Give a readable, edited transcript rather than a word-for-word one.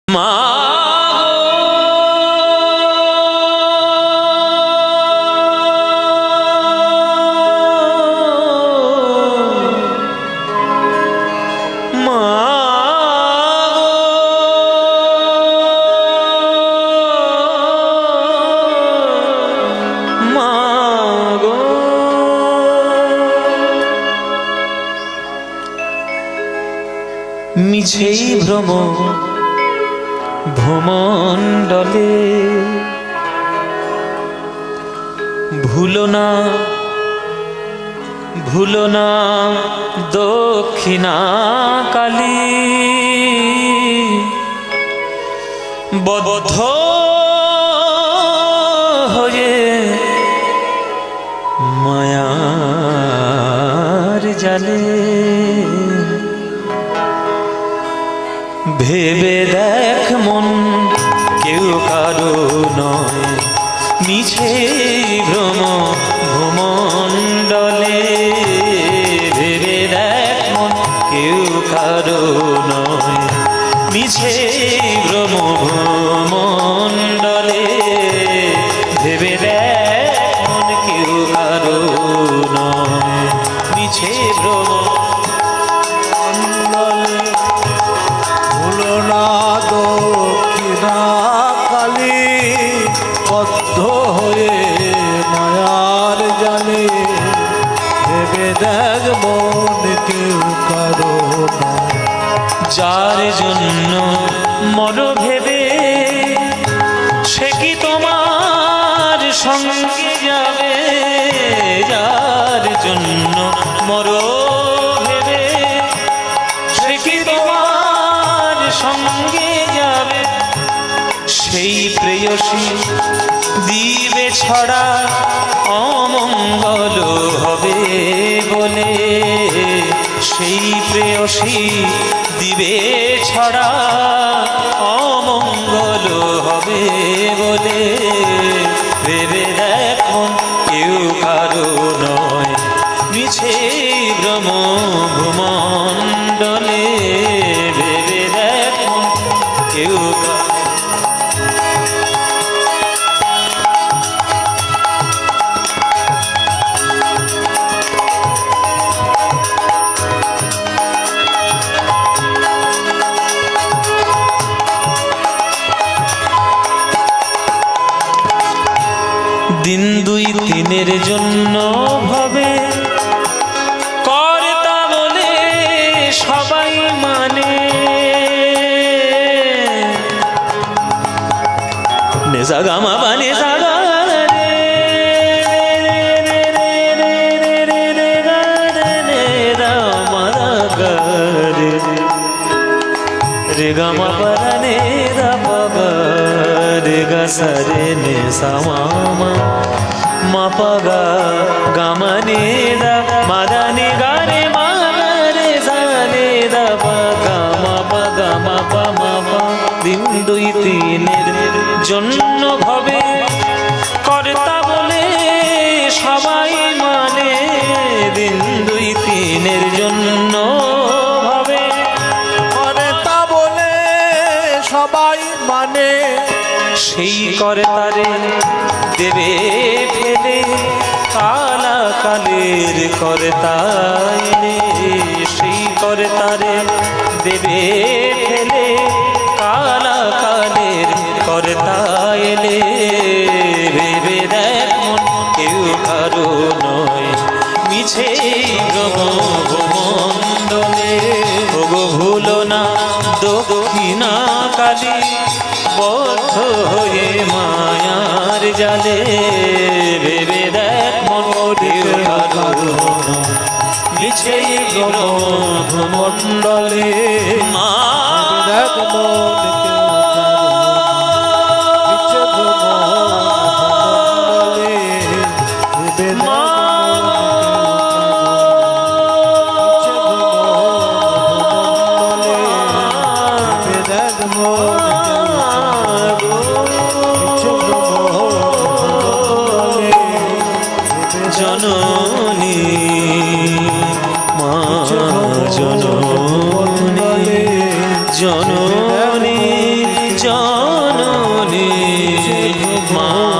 মা মিছেই ভ্রম ভূমণ্ডলে ভুলো না দক্ষিণা কালী বদ্ধ হয়ে মায়ার জালে ভেবে দেখ মন কেউ কারো নয় মিছে ভ্রম ভূমণ্ডলে ভেবে দেখ মন কেউ কারো নয় মিছে ভ্রম ভূমণ্ডলে ভেবে দেখ মন কেউ কারো নয় মিছে ভ্রম দক্ষিণা কালী বদ্ধ হয়ে মায়ার জালে ভেবে দেখ মন কেউ কারো নয় যার জন্য মন ভেবে সে কি তোমার সঙ্গে যাবে যার জন্য মর ভেবে সে কি তোমার সঙ্গে যাবে সেই প্রেয়সী দিবে ছড়া অমঙ্গল হবে বলে সেই প্রেয়সী দিবে ছড়া অমঙ্গল হবে বলে ভেবে দেখ মন কেউ কারো নয় মিছে ভ্রম ভূমণ্ডলে ভেবে দেখ মন কেউ দিন দুই দিনের জন্য ভাবে কর্তা বলে সবাই মানে নেশা গামা বানে জাগা রে গামা বানে রে গা সরে নে সামা মা পাগা গামা নে দা মাদা নে গা রে মা রে সা নে দা পা গামা পা গামা পা মা পা দিন দুই তিনের জন্য ভাবে কর্তা বলে সবাই মানে দিন দুই তিনের জন্য ভাবে কর্তা বলে সবাই মানে সেই কর্তারে দেবে ফেলে কালা কালের কর্তায় সেই কর্তারে দেবে ফেলে কালা কালের কর্তায় ভেবে দেখ মন কেউ কারো নয় মিছে ভূমণ্ডলে ওগো ভুলো না দক্ষিণা কালী বদ্ধ হয়ে মায়ার জালে ভেবে দেখ মন কেউ কারো মিছে ভূমণ্ডলে মা দেখ মন জননী মা জননী জননী জননী মা